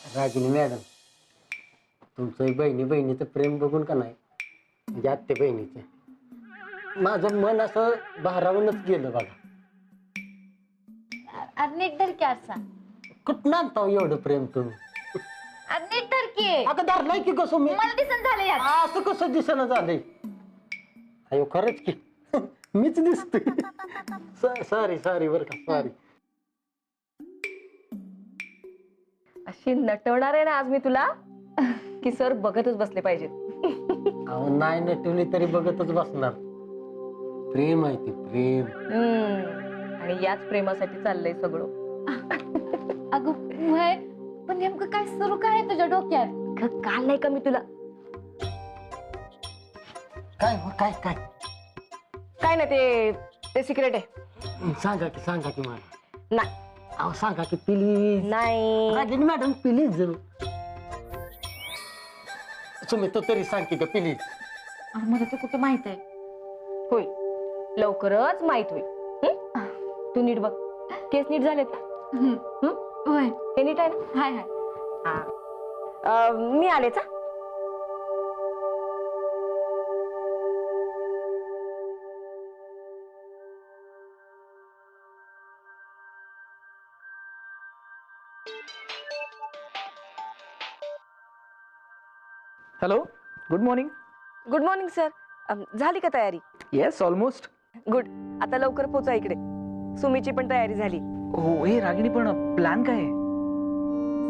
Ragini madam, तुमचं बहिणीचं प्रेम बघून का नाही, म्हणजे आत्ते बहिणीचं माझं मन असं भारावूनच गेलं बघा. नीट धर की आरसा. कुठं आणता एवढं प्रेम तुम्ही? नीट धर की. आता धरलाय की कसं मी? मला दिसन झालं यात. असं कसं दिसेना झालंय? अयो खरंच की मीच दिसतोय. सॉरी बरं का, सॉरी. अशी नटवणार आहे ना आज मी तुला की सर बघतच बसले पाहिजेत. अहो नाही नटवली तरी बघतच बसणार. प्रेम आहे ते प्रेम. आणि याच प्रेमासाठी चाललंय सगळं. अगं वय, पण नेमकं काय सुरू काय आहे तुझ्या डोक्यात? काल नाही का मी तुला काय काय काय काय ना ते सिक्रेट आहे. सांगा की मला. नाही अहो सांगा की प्लीज. नाही रागिनी मॅडम प्लीज. तुम्ही तो तरी सांग की ग प्लीज. मला ते कुठे माहित आहे. होईल लवकरच माहित होईल. तू नीट बघ, केस नीट झालेत. होय, हे नीट आहे ना? हाय हाय. मी आलेच. Hello, good morning. Good morning sir. झाली का तयारी? Yes, almost. गुड. आता लवकर पोचा इकडे. सुमीची पण तयारी झाली. हो, हे रागिणी पण प्लॅन काय आहे?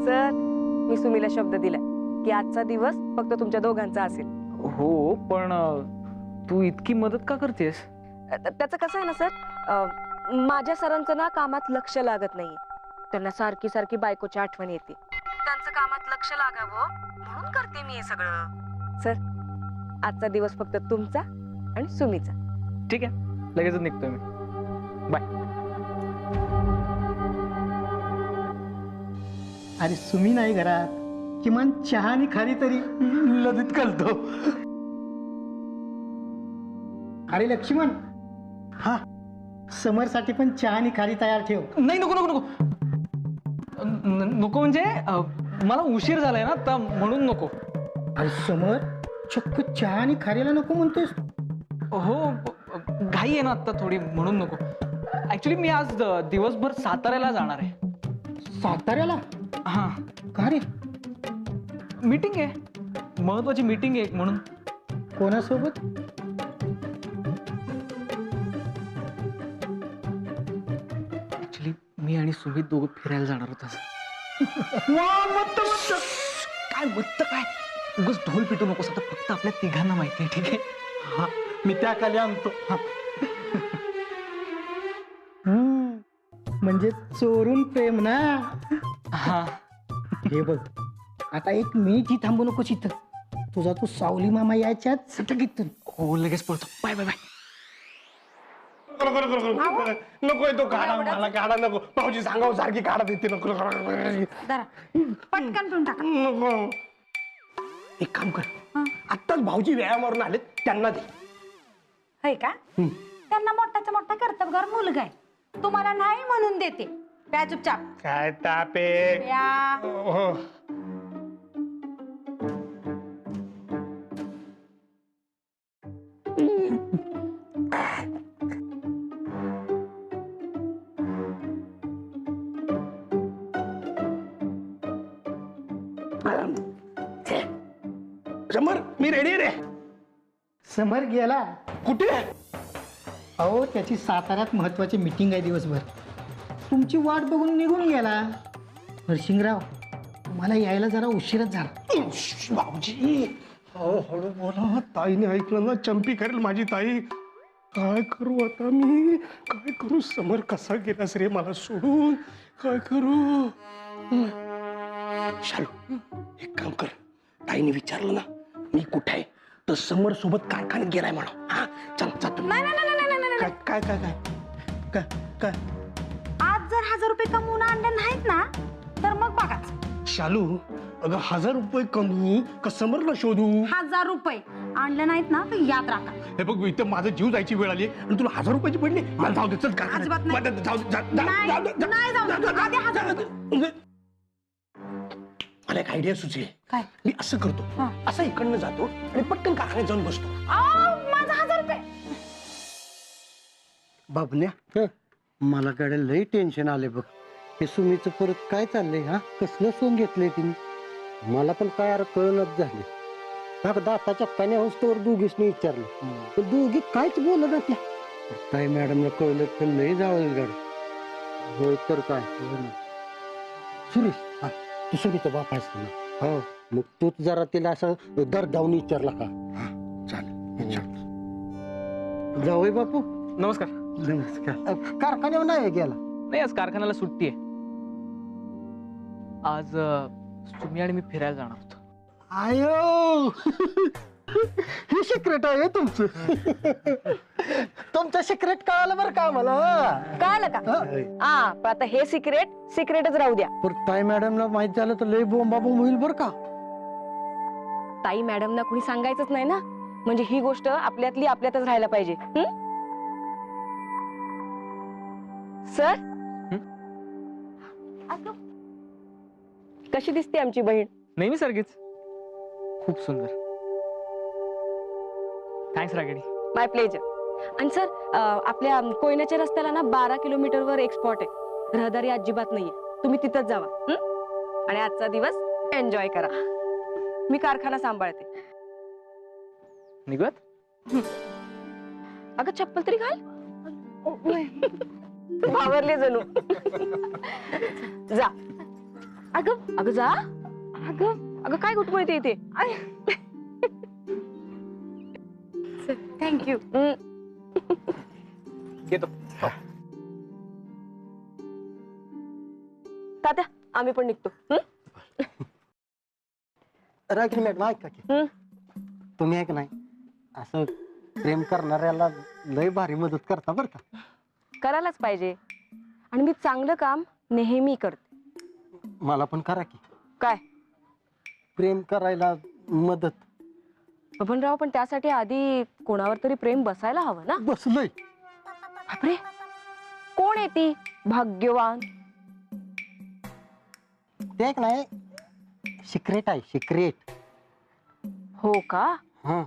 सर मी सुमीला शब्द दिलाय की आजचा दिवस फक्त तुमच्या दोघांचा असेल. हो, पण तू इतकी मदत का करतेस? त्याचं कसं आहे ना सर, माझ्या सरांचं ना कामात लक्ष लागत नाहीये. त्यांना सारखी सारखी बायकोची आठवण येते. त्यांचं कामात लक्ष लागावं म्हणून करते मी हे सगळं. सर आजचा दिवस फक्त तुमचा आणि सुमीचा. ठीक आहे, लगेचच निघतोय मी. बाय. अरे सुमी नाही घरात, किमान चहा आणि खाली तरी लदीत घालतो. अरे लक्ष्मण, हा समरसाठी पण चहा आणि खाली तयार ठेव. नाही, नको नको नको नको म्हणजे मला उशीर झालाय ना तर म्हणून नको. अरे समर, चक्क चहा आणि खारीला नको म्हणतोस? हो, घाई आहे ना आता थोडी म्हणून नको. ऍक्च्युली मी आज दिवसभर साताऱ्याला जाणार आहे. साताऱ्याला? हा. का रे? मीटिंग आहे, महत्वाची मीटिंग आहे म्हणून. कोणासोबत? ऍक्च्युली मी आणि सुमित दोघं फिरायला जाणार होतो. काय मत काय उगाच ढोल पिटू नकोस. आता फक्त आपल्या तिघांना माहिती आहे. ठीक आहे? हा, मी त्या खाली आणतो. म्हणजे चोरून प्रेम ना? हा. हे बघ, आता एक मिनिट ही थांबू नकोस इथं. तुझा तू सावली मामा यायच्यात सटक इथून. हो, लगेच पळतो. Bye bye bye. नको तो काढा, मला काढा नको. भाऊजी सांगावं सारखी काढा देते. नको पटकन पिऊन टाका. नको. एक काम कर, आत्ताच भाऊजी व्यायामावरून आलेत, त्यांना दे. होय का? त्यांना मोठाचा मोठा कर्तबगार मुलगा आहे. तुम्हाला नाही म्हणून देते. प्या चुपचाप. काय तापे. प्या. हो. समर, मी रेडी रे. समर गेला कुठे? अहो, त्याची साताऱ्यात महत्वाची मीटिंग आहे दिवसभर. तुमची वाट बघून निघून गेला. हरशिंगराव, मला यायला जरा उशीरच झाला. भाऊजी हळू बोला. ताईने ऐकलं ना चंपी करेल माझी ताई. काय करू आता मी? काय करू? समर कसा गेलास रे मला सोडून? काय करू? शालू, एक काम कर. ताईने विचारलं ना मी कुठे आहे तर समर सोबत कारखान्यात गेलाय म्हणा. हा, चल जातो. काय काय काय काय काय काय? आज जर 1000 रुपये कमवून आणले नाहीत ना तर मग बघाच. शालू, अगं 1000 रुपये कमवू का समरला शोधू? 1000 रुपये आणले नाहीत ना तर याद राखा. हे बघ, इथं माझा जीव जायची वेळ आली आणि तुला 1000 रुपयाची पडली. मला जाऊ दे, चल अजिबात नाही. कारखान्यात. जाऊ दे, नाही जाऊ दे. आधी 1000 रुपये. मला एक आयडिया सुचली. काय? मी असं करतो, हा. असं इकडनं जातो आणि पटकन कारखान्यात जाऊन बसतो. माझा 1000 रुपये. बाबल्या मला कडे लई टेन्शन आले बघ. हे सुमीचं परत काय चाललंय हा? कसलं सोंग घेतलंय तिने? मला पण काय अरे कळणच झाले. दाताच्या पाण्या होस्तवर दोघीसनी विचारलं तर दोघी काहीच बोलत ना त्या. काय मॅडमला कळलं तर लई जावं गाडी. होय तर काय सुरेश, हा तू सुमीचा बाप आहेस ना? हो. मग तूच जरा तिला असं दर जाऊन विचारला का? चालेल. जावई बापू नमस्कार. नमस्कार. कारखान्यावर नाही गेला? नाही, आज कारखान्याला सुट्टी आहे. आज तुम्ही आणि मी फिरायला जाणार होतो. आयो हे सिक्रेट आहे तुमचं. तुमचं सिक्रेट कळालं बरं का मला. कळालं का? पण आता हे सिक्रेटच राहू द्या. पण ताई मॅडमला माहित झालं तर लय बोंबाबोंब होईल बरं का. ताई मॅडमना कुणी सांगायचंच नाही ना, म्हणजे ही गोष्ट आपल्यातली आपल्यातच राहायला पाहिजे. सर, कशी दिसते आमची बहीण? नेहमी सारखीच, खूप सुंदर. थँक्स रागिणी. माय प्लेजर. आणि सर, आपल्या कोयनाच्या रस्त्याला ना 12 किलोमीटरवर एक स्पॉट आहे. रहदारी अजिबात नाहीये, तुम्ही तिथंच जावा. आणि आजचा दिवस एन्जॉय करा. मी कारखाना सांभाळते. निघत? अगं चप्पल तरी घाल. भावरले जणू. जा. अगं जा. अगं काय घुटमळते इथे? थँक्यू. येतो. तात्या, आम्ही पण निघतो. रागिनी मॅडम ऐका की, तुम्ही ऐक नाही असं प्रेम करणाऱ्याला लय भारी मदत करता बरं का. करायलाच पाहिजे. आणि मी चांगलं काम नेहमी करते. मला पण करा की काय? प्रेम करायला मदत. बबनराव, पण त्यासाठी आधी कोणावर तरी प्रेम बसायला हवं ना. बसलोय. बापरे, कोण आहे ती भाग्यवान? ते एक नाही सिक्रेट आहे, सिक्रेट. हो का? हा.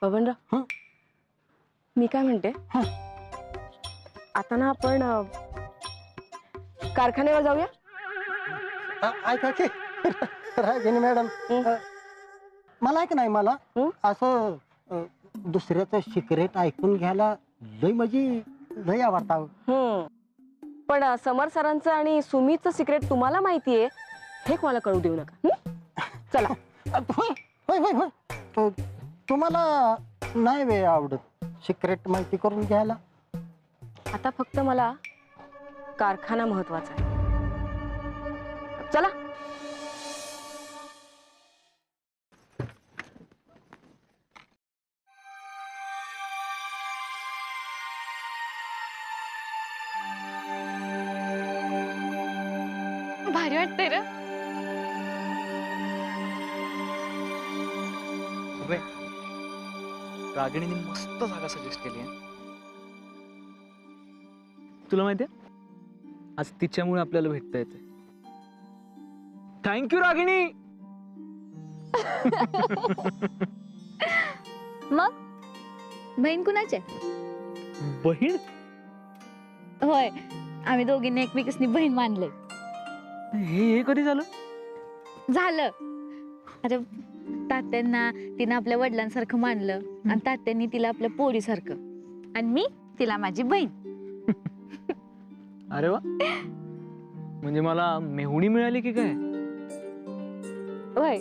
बबनराव, मी काय म्हणते, आता ना आपण कारखान्यावर जाऊया. ऐका की रागिनी मॅडम, मला ऐक नाही, मला असं दुसऱ्याचं सिक्रेट ऐकून घ्यायला लय म्हणजे लय आवडतं. पण समर सरांचं आणि सुमीचं सिक्रेट तुम्हाला माहितीये हे कोणाला कळू देऊ नका. चला. होय होय होय. तुम्हाला नाही वे आवडत सिक्रेट माहिती करून घ्यायला? आता फक्त मला कारखाना महत्वाचा आहे. चला. भारी वाटतंय रे. रागिणीने मस्त जागा सजेस्ट केली आहे. तुला माहितीये, आज तिच्यामुळे आपल्याला भेटता येते. थँक्यू रागिणी. मग बहीण कुणाचे? बहीण? होय, आम्ही दोघींनी एकमेकीसनी बहीण मानले. हे कधी झालं? अरे तात्यांना तिनं आपल्या वडिलांसारखं मानलं आणि तात्यांनी तिला आपल्या पोरीसारखं आणि मी तिला माझी बहीण. अरे वा, म्हणजे मला मेहुणी मिळाली की काय? होय.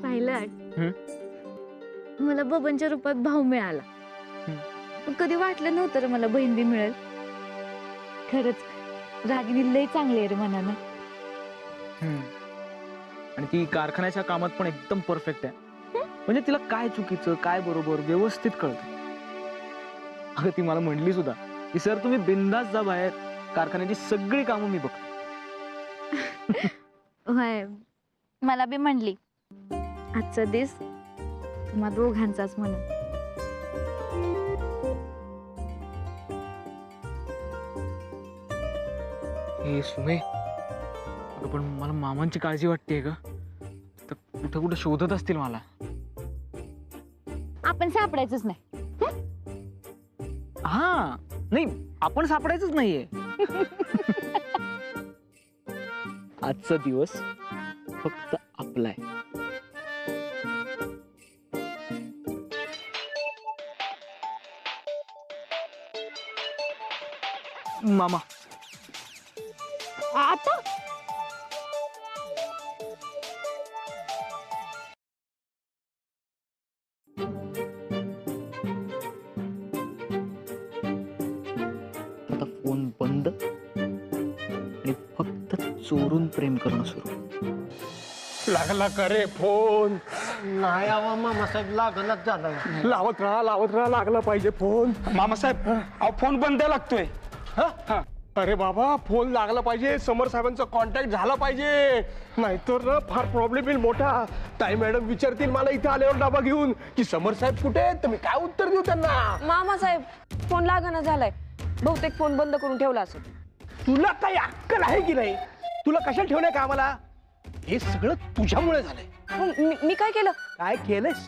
पाहिलं, मला बबनच्या रूपात भाऊ मिळाला. पण कधी वाटलं नव्हतं रे मला बहीण बी मिळेल. खरंच रागिनी लय चांगली आहे रे मनानं. आणि ती कारखान्याच्या कामात पण एकदम परफेक्ट आहे. म्हणजे तिला काय चुकीचं काय बरोबर व्यवस्थित कळतं. अगं ती मला म्हणली सुद्धा की सर तुम्ही बिंदास जा बाहेर, कारखान्याची सगळी कामं मी बघतो. होय, मला बी म्हणली आजचा दिवस तुम्हा दोघांचाच म्हणून. हे सुमे, अगं पण मला मामांची काळजी वाटते का? तर कुठं कुठं शोधत असतील मला. आपण सापडायचंच नाही. हा नाही, आपण सापडायचंच नाहीये. आजचा दिवस फक्त आपला आहे. मामा, आता आता फोन बंद आणि फक्त चोरून प्रेम करणं सुरू. लागला का रे फोन? नाही आवा मामासाहेब लागणच झाला. लावत राहा लागला पाहिजे फोन. मामासाहेब अहो फोन बंद लागतोय. हा? अरे बाबा फोन लागला पाहिजे, समर साहेबांचा कॉन्टॅक्ट झाला पाहिजे, नाहीतर ना फार प्रॉब्लेम येईल मोठा. ताई मॅडम विचारतील मला इथे आल्यावर डबा घेऊन की समर साहेब कुठे आहेत, तर मी काय उत्तर देऊ त्यांना? मामासाहेब फोन लागना झालाय, बहुतेक फोन बंद करून ठेवला असेल. तुला काही अक्कल आहे की नाही? तुला कशाला ठेवलंय का आम्हाला? हे सगळं तुझ्यामुळे झालंय. मी काय केलं? काय केलंस?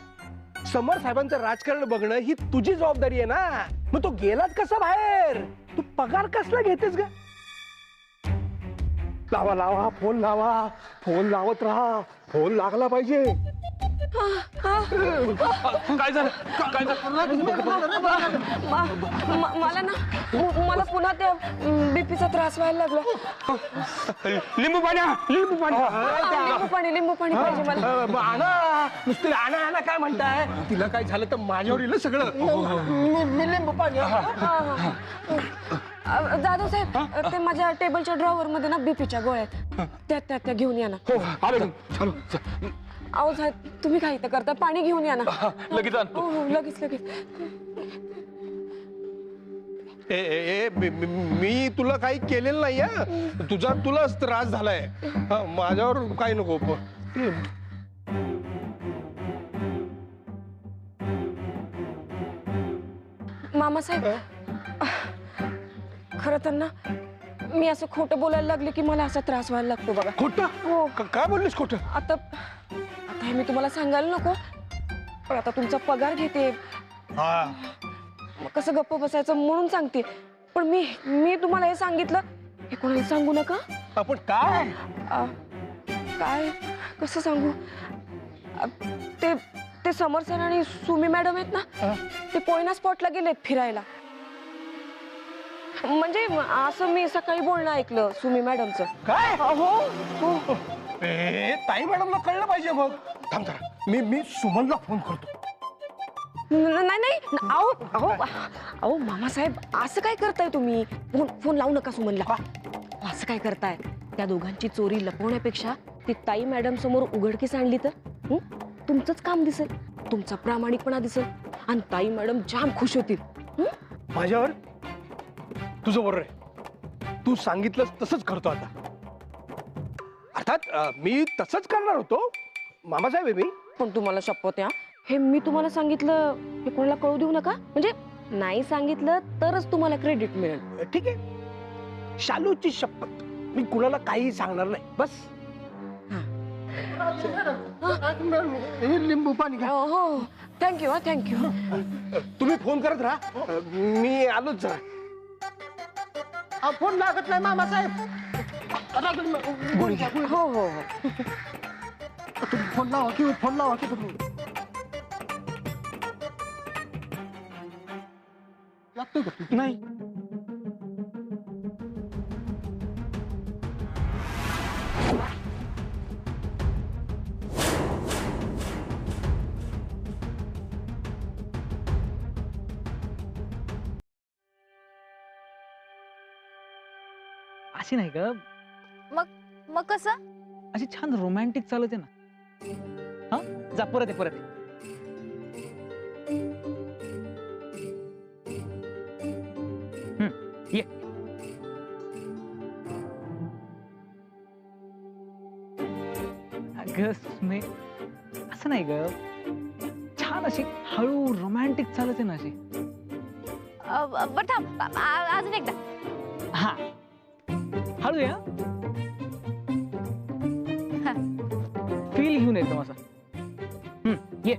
समर साहेबांचं राजकारण बघणं ही तुझी जबाबदारी आहे ना. मग तो गेलाच कसा बाहेर? तू पगार कसला घेतेस ग? लावा फोन लावा, फोन लावत राहा, फोन लागला पाहिजे. काय झालं? काय मला ना पुन्हा त्या बीपीचा त्रास व्हायला लागला. लिंबू पाणी लिंबू पाणी पाहिजे मला. आणा, नुसते आणा काय म्हणताय? तिला काय झालं तर माझ्यावर येईल सगळं. मी लिंबू पाणी. जाधव साहेब, ते माझ्या टेबलच्या ड्रॉवर मध्ये ना बीपीच्या गोळ्या आहेत, त्या घेऊन या ना. हो आलो चालू. अहो साहेब, तुम्ही काय इथं करता? पाणी घेऊन या ना. लगेच आणतो. हो लगेच. मी तुला काही केलेलं नाही. तुलाच त्रास झालाय. माझ्यावर काही नको. मामासाहेब, खरं तर ना मी असं खोटं बोलायला लागले की मला असा त्रास व्हायला लागतो बघा. खोटं? हो. काय बोललीस खोटं? आता हे मी तुम्हाला सांगायला नको, पण आता तुमचा पगार घेते, मग कसं गप्प बसायचं म्हणून सांगते. पण मी तुम्हाला हे सांगितलं, हे कोणाला सांगू नका. आपण काय काय कसं सांगू? ते समर सर आणि सुमी मॅडम आहेत ना, ते कोयना स्पॉटला गेलेत फिरायला. म्हणजे असं मी सकाळी बोलणं ऐकलं सुमी मॅडमचं. काय? हो. ताई मॅडमला कळलं पाहिजे. मग थांब जरा, मी सुमनला फोन करतो. नाही अहो मामासाहेब, असं काय करताय तुम्ही? फोन लावू नका सुमनला. असं काय करताय? त्या दोघांची चोरी लपवण्यापेक्षा ती ताई मॅडम समोर उघडकीस आणली तर तुमचंच काम दिसेल, तुमचा प्रामाणिकपणा दिसेल आणि ताई मॅडम जाम खुश होतील. माझ्यावर तुझं बरोबर आहे. तू सांगितलंस तसंच करतो आता. अर्थात मी तसंच करणार होतो मामासाहेब आहे मी. पण तुम्हाला शपथ, हे मी तुम्हाला सांगितलं हे कोणाला कळू देऊ नका. म्हणजे नाही सांगितलं तरच तुम्हाला क्रेडिट मिळेल. ठीक आहे, शालूची शपथ, मी कुणाला काही सांगणार नाही. बस. लिंबू पाणी घ्या. हो थँक्यू. तुम्ही फोन करत राहा, मी आलोच जरा. फोन लागत नाही मामासाहेब. हो तुम्ही फोन लावा की तुम्ही. लागतोय का? नाही. अशी नाही का, मग कसं? अशी छान रोमॅन्टिक चालत आहे ना. हा जा, परत ये. ये. अगं सुमे, असं नाही ग, छान अशी हळू रोमॅन्टिक चालत आहे ना अशी. बरं थांब, अजून एकदा. हा हळू या. फील घेऊन एकदम असा. ये.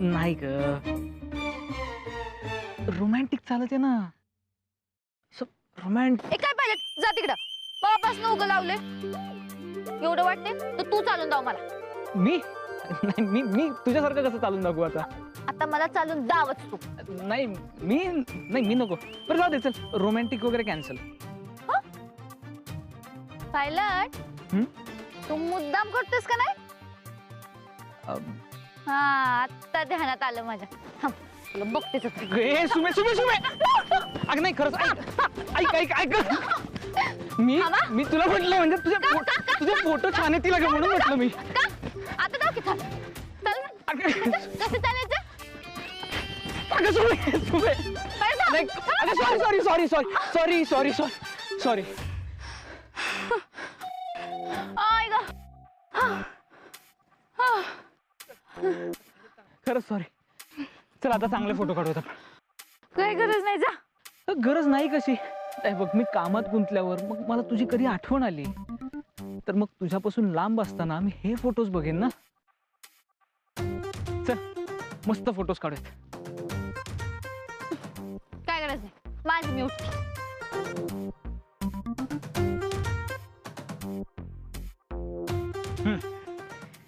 नाही ग, रोमॅन्टिक चालत आहे ना. रोमॅन्टिक. ए काय पाहिजे जा तिकडं. बापास उगं लावले एवढं वाटते तर तू चालून दाव मला. मी नाही, मी तुझ्यासारखं कसं चालून दाखवू आता. आता मला चालून दावच तू. नाही मी नको. बरं जाऊ दे, चल रोमॅन्टिक वगैरे कॅन्सल. पायलट तू मुद्दाम करतोस का नाही? हा आता ध्यानात आलं माझ्या. थांब, तुला बघतेच होते. सुमे अगं नाही खरंच. ऐक मी तुला म्हटलं म्हणजे तुझे फोटो छान येतील अगं म्हणून म्हटलं मी. आता जाऊ की थांब. चल ना. कसं चालायचं? अगं सुमे अगं सॉरी. आय ग. खरंच सॉरी. चल आता चांगले फोटो काढूयात आपण. काही गरज नाही जा. गरज नाही कशी. बघ मी कामात गुंतल्यावर मग मला तुझी कधी आठवण आली तर मग तुझ्यापासून लांब असताना मी हे फोटोज बघेन ना. चल मस्त फोटोज काढूयात. काय गरज नाही, माझी मी उठते.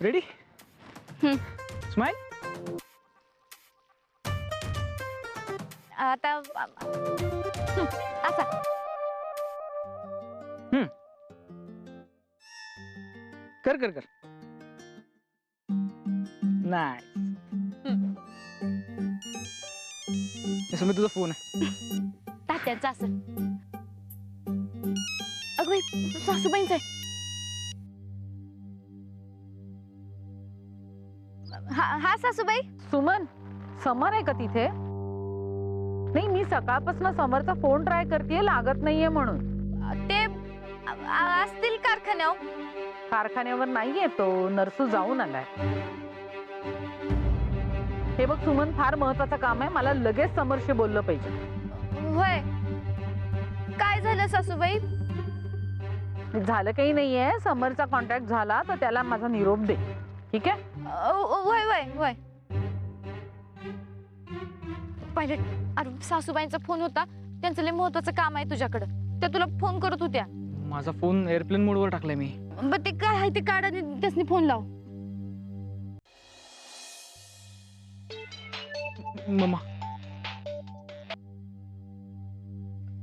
रेडी. स्माइल. आता असा. कर नाही. मी तुझा फोन आहे. तात्याचं असं. अगं बाई, सासूबाईंचं आहे. हा सासूबाई. सुमन, समर आहे का तिथे? नाही, मी सकाळपासून समरचा फोन ट्राय करतेय, लागत नाहीये म्हणून. ते असतील कारखान्यावर. कारखान्यावर नाहीये तो, नरसू जाऊन आलाय. हे बघ सुमन, फार महत्वाचं काम आहे, मला लगेच समरशी बोललं पाहिजे. होय, काय झालं सासूबाई? झालं काही नाहीये, समरचा कॉन्टॅक्ट झाला तर त्याला माझा निरोप दे, ठीक आहे? होय होय होय. पायलट, अरे सासूबाईंचा फोन होता, त्यांचं लय महत्वाचं काम आहे तुझ्याकडं, त्या तुला फोन करत होत्या. माझा फोन एअरप्लेन मोडवर टाकलाय मी. बरं ते काय आहे ते काढ आणि त्यासनी फोन लाव. मम्मा.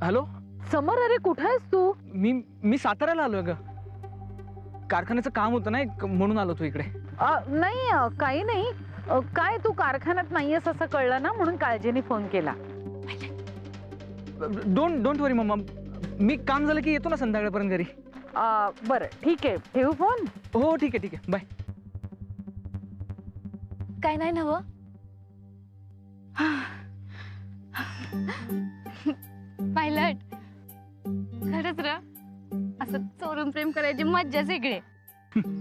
हॅलो समर, अरे कुठे आहेस तू? मी साताऱ्याला आलोय ग. कारखान्याचं काम होतं ना एक, म्हणून आलो तू इकडे. नाही, काही नाही. काय तू कारखान्यात नाहीयेस असं कळलं ना, म्हणून काळजीने फोन केला. डोंट वरी मम्मा, मी काम झालं की येतो ना संध्याकाळपर्यंत घरी. बरं ठीक आहे, ठेवू फोन. हो ठीक आहे बाय. काय नाही नव. पायलट, खरंच र, असं चोरून प्रेम करायची मज्जा वेगळी.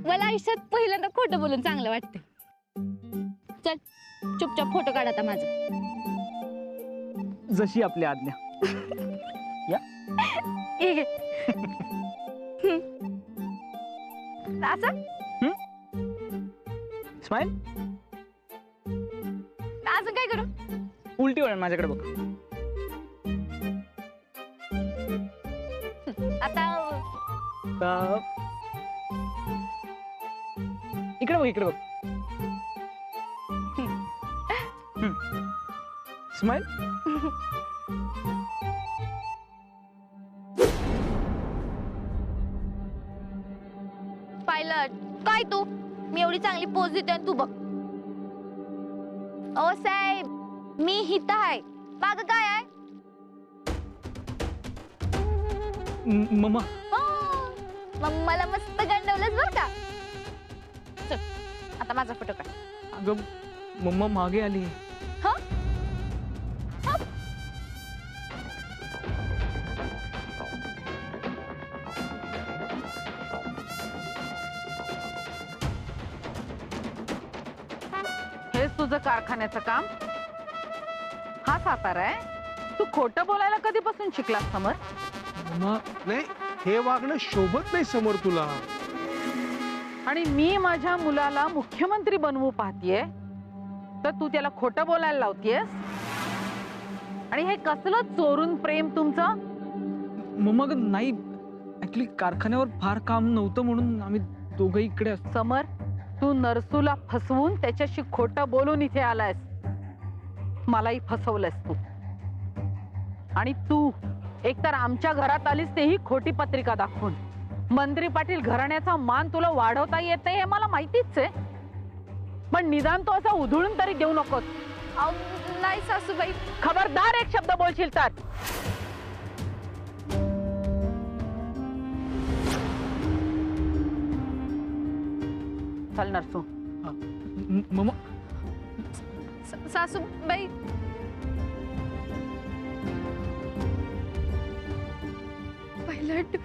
मला आयुष्यात पहिल्यांदा खोटं बोलून चांगलं वाटते. चल चुपचाप फोटो काढ आता माझा. जशी आपली आज्ञा. या असं स्माइल. अजून काय करू? उलटी वळण माझ्याकडे बघ. आता इकडे बघ. स्माइल. पायलट, काय तू? मी एवढी चांगली पोज देते आणि तू बघ. ओ साहेब, मी हित आहे, माग काय आहे? मम्मा. मग मला मस्त गंडवलंच बर का. चल आता माझा फोटो काढ. अगं मम्मा मागे आली. हेच तुझं कारखान्याचं काम? हा सातारा आहे? तू खोटं बोलायला कधीपासून शिकलास समर? मग नाही, हे वागणं शोभत नाही समोर तुला. आणि मी माझ्या मुलाला मुख्यमंत्री बनवू पाहतीये तर तू त्याला खोटं बोलायला लावतीयस. आणि हे कसलं चोरून प्रेम तुमचं? मग नाही, ऍक्च्युली कारखान्यावर फार काम नव्हतं म्हणून आम्ही दोघंही इकडे असतो. समर, तू नरसूला फसवून त्याच्याशी खोटं बोलून इथे आलायस. मलाही फसवलंस तू. आणि तू एकतर आमच्या घरात आलीस तेही खोटी पत्रिका दाखवून. मंत्री पाटील घराण्याचा मान तुला वाढवता येत नाही हे मला माहितीच आहे, पण निदान तो असा उधळून तरी देऊ नकोस. अहो, नाही सासूबाई. खबरदार एक शब्द बोलशील तर. चल नरसू. मग सासूबाई. पायलट